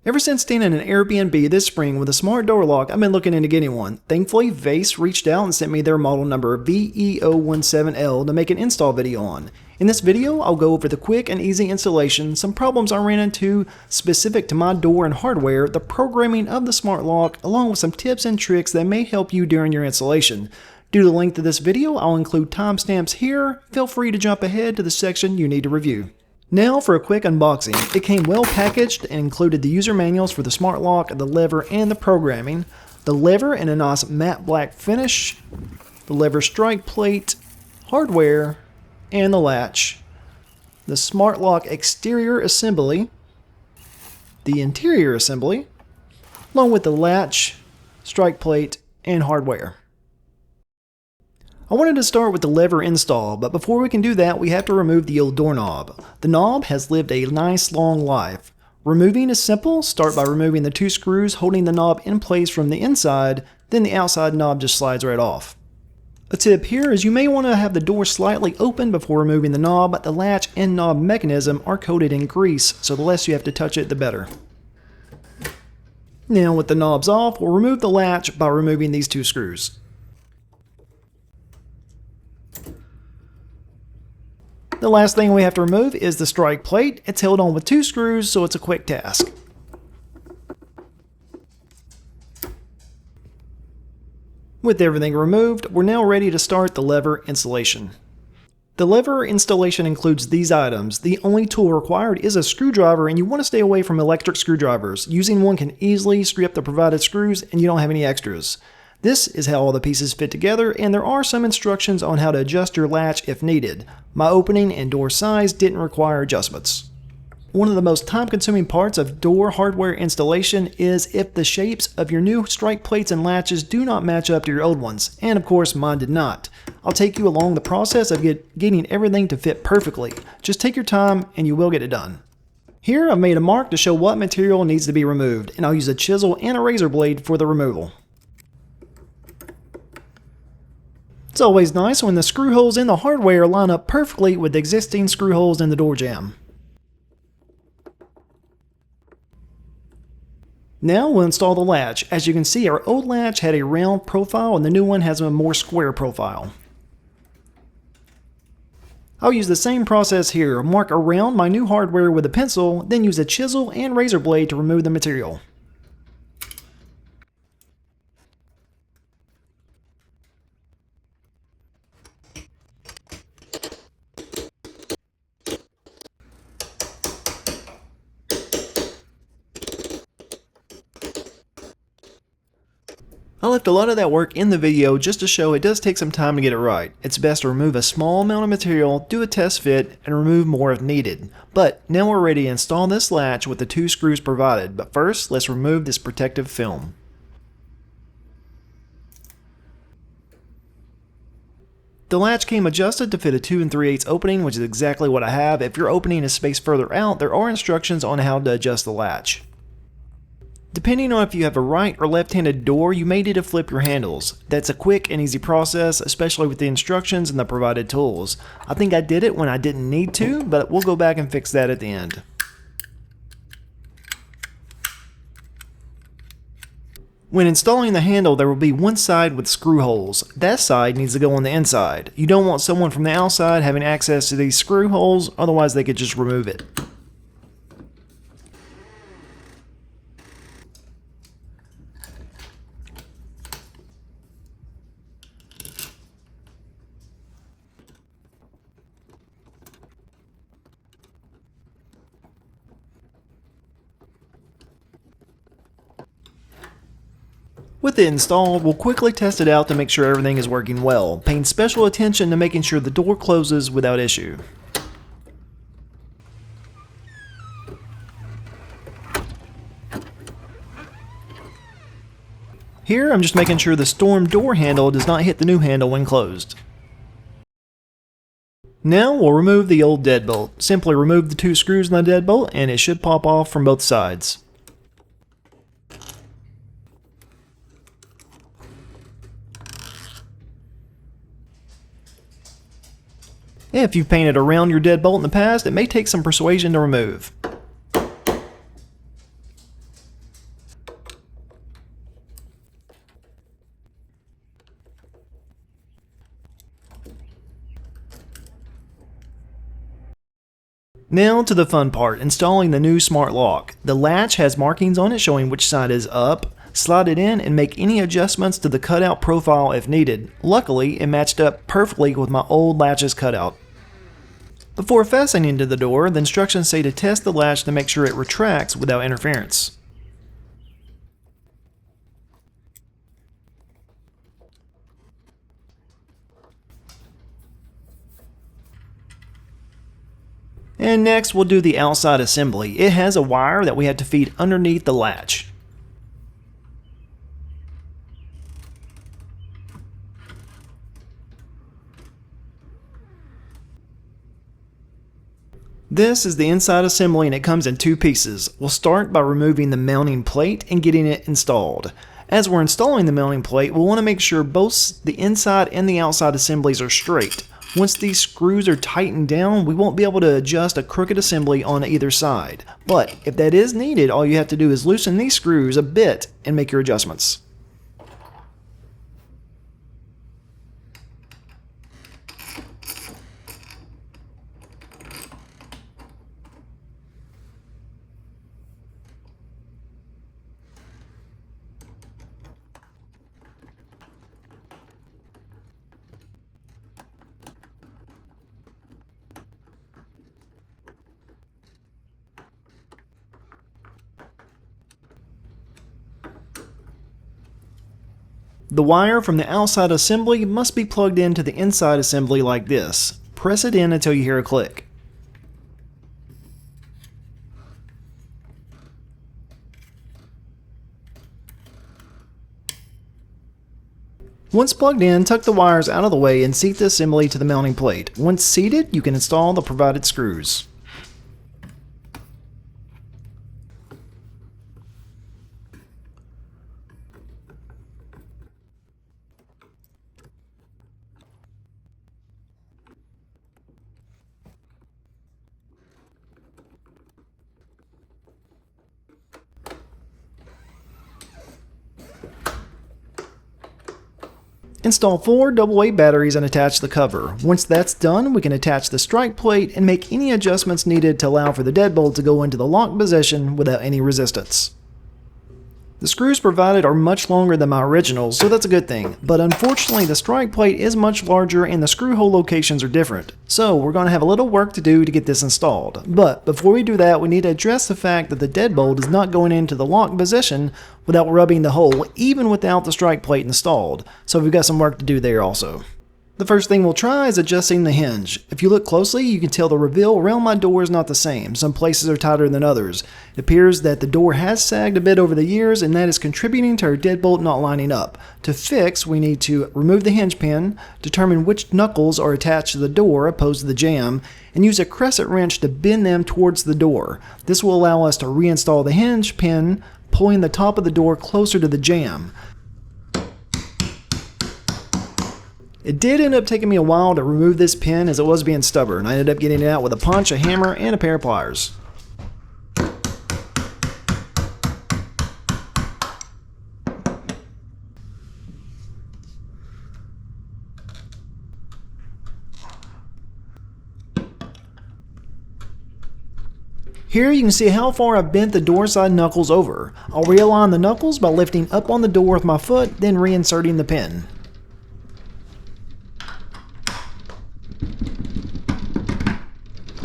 Ever since staying in an Airbnb this spring with a smart door lock, I've been looking into getting one. Thankfully, Veise reached out and sent me their model number VE017L to make an install video on. In this video, I'll go over the quick and easy installation, some problems I ran into specific to my door and hardware, the programming of the smart lock, along with some tips and tricks that may help you during your installation. Due to the length of this video, I'll include timestamps here. Feel free to jump ahead to the section you need to review. Now for a quick unboxing. It came well packaged and included the user manuals for the smart lock, the lever, and the programming. The lever in a nice matte black finish, the lever strike plate, hardware, and the latch. The smart lock exterior assembly, the interior assembly, along with the latch, strike plate, and hardware. I wanted to start with the lever install, but before we can do that, we have to remove the old doorknob. The knob has lived a nice long life. Removing is simple. Start by removing the two screws holding the knob in place from the inside, then the outside knob just slides right off. A tip here is you may want to have the door slightly open before removing the knob. The latch and knob mechanism are coated in grease, so the less you have to touch it, the better. Now with the knobs off, we'll remove the latch by removing these two screws. The last thing we have to remove is the strike plate. It's held on with two screws, so it's a quick task. With everything removed, we're now ready to start the lever installation. The lever installation includes these items. The only tool required is a screwdriver, and you want to stay away from electric screwdrivers. Using one can easily screw up the provided screws, and you don't have any extras. This is how all the pieces fit together, and there are some instructions on how to adjust your latch if needed. My opening and door size didn't require adjustments. One of the most time-consuming parts of door hardware installation is if the shapes of your new strike plates and latches do not match up to your old ones, and of course mine did not. I'll take you along the process of getting everything to fit perfectly. Just take your time and you will get it done. Here I've made a mark to show what material needs to be removed, and I'll use a chisel and a razor blade for the removal. It's always nice when the screw holes in the hardware line up perfectly with the existing screw holes in the door jamb. Now we'll install the latch. As you can see, our old latch had a round profile and the new one has a more square profile. I'll use the same process here. Mark around my new hardware with a pencil, then use a chisel and razor blade to remove the material. I left a lot of that work in the video just to show it does take some time to get it right. It's best to remove a small amount of material, do a test fit, and remove more if needed. But now we're ready to install this latch with the two screws provided. But first, let's remove this protective film. The latch came adjusted to fit a 2 3/8 opening, which is exactly what I have. If your opening is spaced further out, there are instructions on how to adjust the latch. Depending on if you have a right or left-handed door, you may need to flip your handles. That's a quick and easy process, especially with the instructions and the provided tools. I think I did it when I didn't need to, but we'll go back and fix that at the end. When installing the handle, there will be one side with screw holes. That side needs to go on the inside. You don't want someone from the outside having access to these screw holes, otherwise they could just remove it. With it installed, we'll quickly test it out to make sure everything is working well, paying special attention to making sure the door closes without issue. Here, I'm just making sure the storm door handle does not hit the new handle when closed. Now we'll remove the old deadbolt. Simply remove the two screws in the deadbolt and it should pop off from both sides. If you've painted around your deadbolt in the past, it may take some persuasion to remove. Now to the fun part, installing the new smart lock. The latch has markings on it showing which side is up. Slide it in and make any adjustments to the cutout profile if needed. Luckily, it matched up perfectly with my old latch's cutout. Before fastening to the door, the instructions say to test the latch to make sure it retracts without interference. And next we'll do the outside assembly. It has a wire that we have to feed underneath the latch. This is the inside assembly and it comes in two pieces. We'll start by removing the mounting plate and getting it installed. As we're installing the mounting plate, we'll want to make sure both the inside and the outside assemblies are straight. Once these screws are tightened down, we won't be able to adjust a crooked assembly on either side. But if that is needed, all you have to do is loosen these screws a bit and make your adjustments. The wire from the outside assembly must be plugged into the inside assembly like this. Press it in until you hear a click. Once plugged in, tuck the wires out of the way and seat the assembly to the mounting plate. Once seated, you can install the provided screws. Install 4 AA batteries and attach the cover. Once that's done, we can attach the strike plate and make any adjustments needed to allow for the deadbolt to go into the lock position without any resistance. The screws provided are much longer than my originals, so that's a good thing, but unfortunately the strike plate is much larger and the screw hole locations are different, so we're going to have a little work to do to get this installed. But before we do that, we need to address the fact that the deadbolt is not going into the lock position without rubbing the hole, even without the strike plate installed, so we've got some work to do there also. The first thing we'll try is adjusting the hinge. If you look closely, you can tell the reveal around my door is not the same. Some places are tighter than others. It appears that the door has sagged a bit over the years, and that is contributing to our deadbolt not lining up. To fix, we need to remove the hinge pin, determine which knuckles are attached to the door opposed to the jamb, and use a crescent wrench to bend them towards the door. This will allow us to reinstall the hinge pin, pulling the top of the door closer to the jamb. It did end up taking me a while to remove this pin as it was being stubborn. I ended up getting it out with a punch, a hammer, and a pair of pliers. Here you can see how far I've bent the door side knuckles over. I'll realign the knuckles by lifting up on the door with my foot, then reinserting the pin.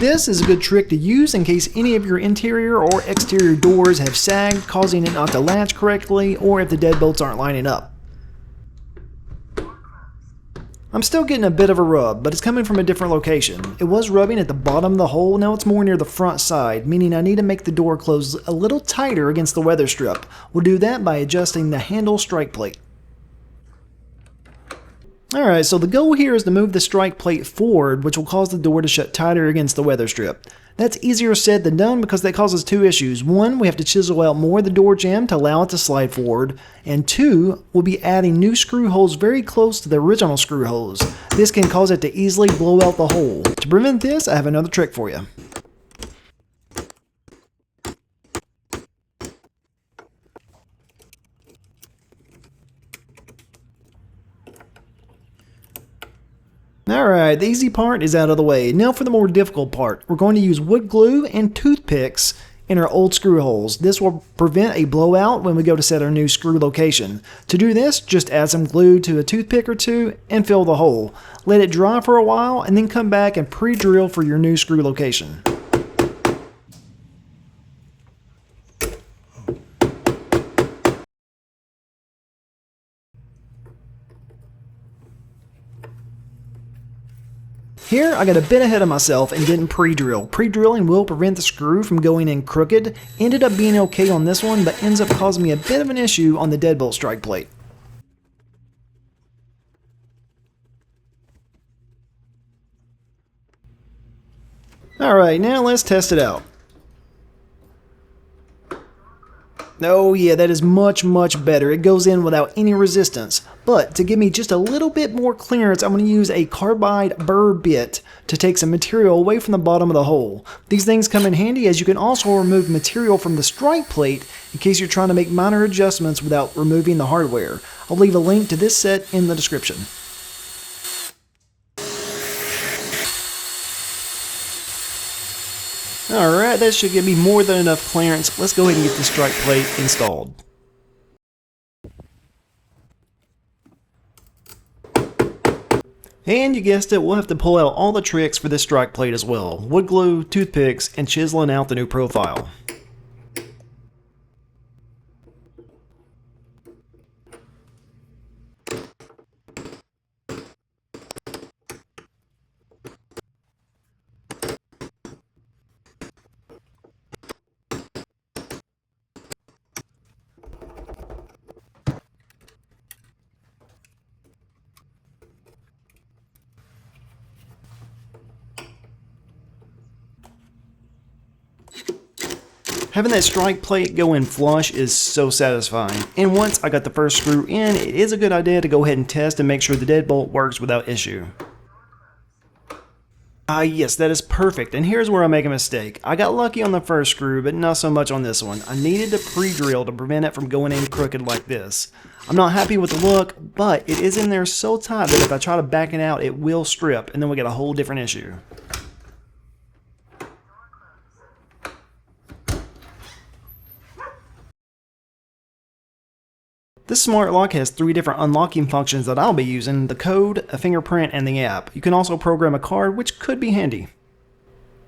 This is a good trick to use in case any of your interior or exterior doors have sagged, causing it not to latch correctly, or if the deadbolts aren't lining up. I'm still getting a bit of a rub, but it's coming from a different location. It was rubbing at the bottom of the hole, now it's more near the front side, meaning I need to make the door close a little tighter against the weather strip. We'll do that by adjusting the handle strike plate. Alright, so the goal here is to move the strike plate forward, which will cause the door to shut tighter against the weather strip. That's easier said than done because that causes two issues. One, we have to chisel out more of the door jamb to allow it to slide forward. And two, we'll be adding new screw holes very close to the original screw holes. This can cause it to easily blow out the hole. To prevent this, I have another trick for you. Alright, the easy part is out of the way. Now for the more difficult part. We're going to use wood glue and toothpicks in our old screw holes. This will prevent a blowout when we go to set our new screw location. To do this, just add some glue to a toothpick or two and fill the hole. Let it dry for a while and then come back and pre-drill for your new screw location. Here, I got a bit ahead of myself and didn't pre-drill. Pre-drilling will prevent the screw from going in crooked. Ended up being okay on this one, but ends up causing me a bit of an issue on the deadbolt strike plate. Alright, now let's test it out. Oh yeah, that is much better. It goes in without any resistance. But to give me just a little bit more clearance, I'm going to use a carbide burr bit to take some material away from the bottom of the hole. These things come in handy as you can also remove material from the strike plate in case you're trying to make minor adjustments without removing the hardware. I'll leave a link to this set in the description. Alright, that should give me more than enough clearance. Let's go ahead and get the strike plate installed. And you guessed it, we'll have to pull out all the tricks for this strike plate as well. Wood glue, toothpicks, and chiseling out the new profile. Having that strike plate go in flush is so satisfying, and once I got the first screw in, it is a good idea to go ahead and test and make sure the deadbolt works without issue. Yes, that is perfect, and here's where I make a mistake. I got lucky on the first screw, but not so much on this one. I needed to pre-drill to prevent it from going in crooked like this. I'm not happy with the look, but it is in there so tight that if I try to back it out, it will strip, and then we get a whole different issue. This smart lock has 3 different unlocking functions that I'll be using: the code, a fingerprint, and the app. You can also program a card, which could be handy.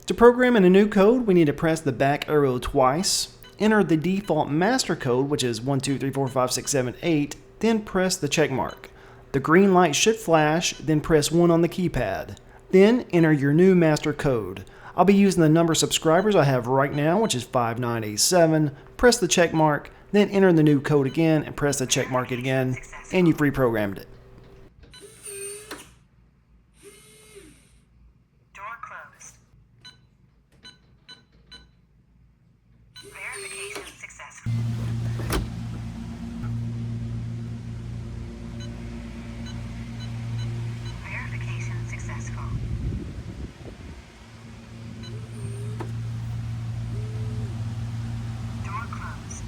To program in a new code, we need to press the back arrow twice, enter the default master code, which is 1234567 then press the check mark. The green light should flash, then press 1 on the keypad. Then enter your new master code. I'll be using the number of subscribers I have right now, which is 5987. Press the check mark, then enter the new code again and press the check mark again, and you've reprogrammed it. Door closed. Verification successful. Verification successful. Door closed.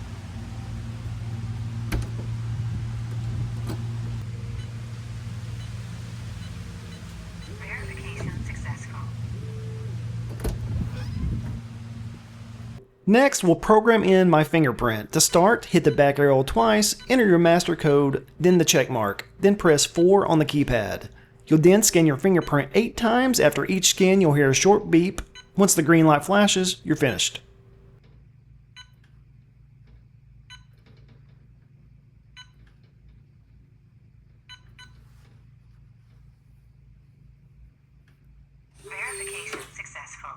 Next, we'll program in my fingerprint. To start, hit the back arrow twice, enter your master code, then the check mark, then press 4 on the keypad. You'll then scan your fingerprint 8 times. After each scan, you'll hear a short beep. Once the green light flashes, you're finished. Verification successful.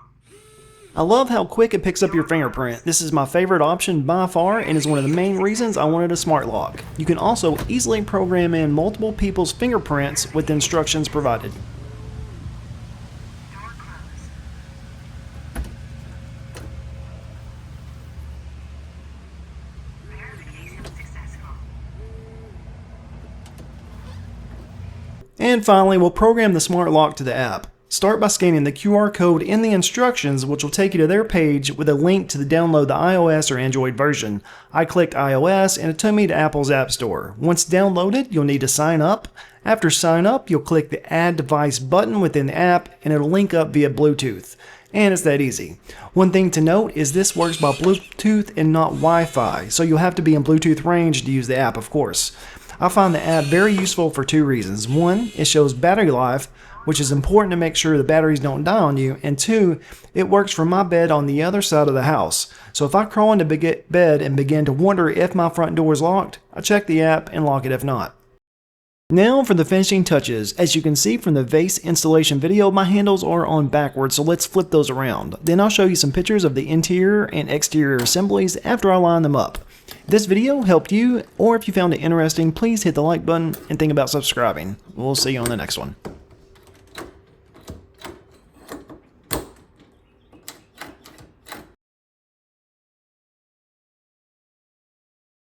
I love how quick it picks up your fingerprint. This is my favorite option by far and is one of the main reasons I wanted a smart lock. You can also easily program in multiple people's fingerprints with the instructions provided. Door closed. Verification successful. And finally, we'll program the smart lock to the app. Start by scanning the QR code in the instructions, which will take you to their page with a link to download the iOS or Android version. I clicked iOS and it took me to Apple's App Store. Once downloaded, you'll need to sign up. After sign up, you'll click the Add Device button within the app and it'll link up via Bluetooth. And it's that easy. One thing to note is this works by Bluetooth and not Wi-Fi, so you'll have to be in Bluetooth range to use the app, of course. I find the app very useful for two reasons. One, it shows battery life, which is important to make sure the batteries don't die on you, and two, it works from my bed on the other side of the house. So if I crawl into bed and begin to wonder if my front door is locked, I check the app and lock it if not. Now for the finishing touches. As you can see from the Veise installation video, my handles are on backwards, so let's flip those around. Then I'll show you some pictures of the interior and exterior assemblies after I line them up. If this video helped you, or if you found it interesting, please hit the like button and think about subscribing. We'll see you on the next one.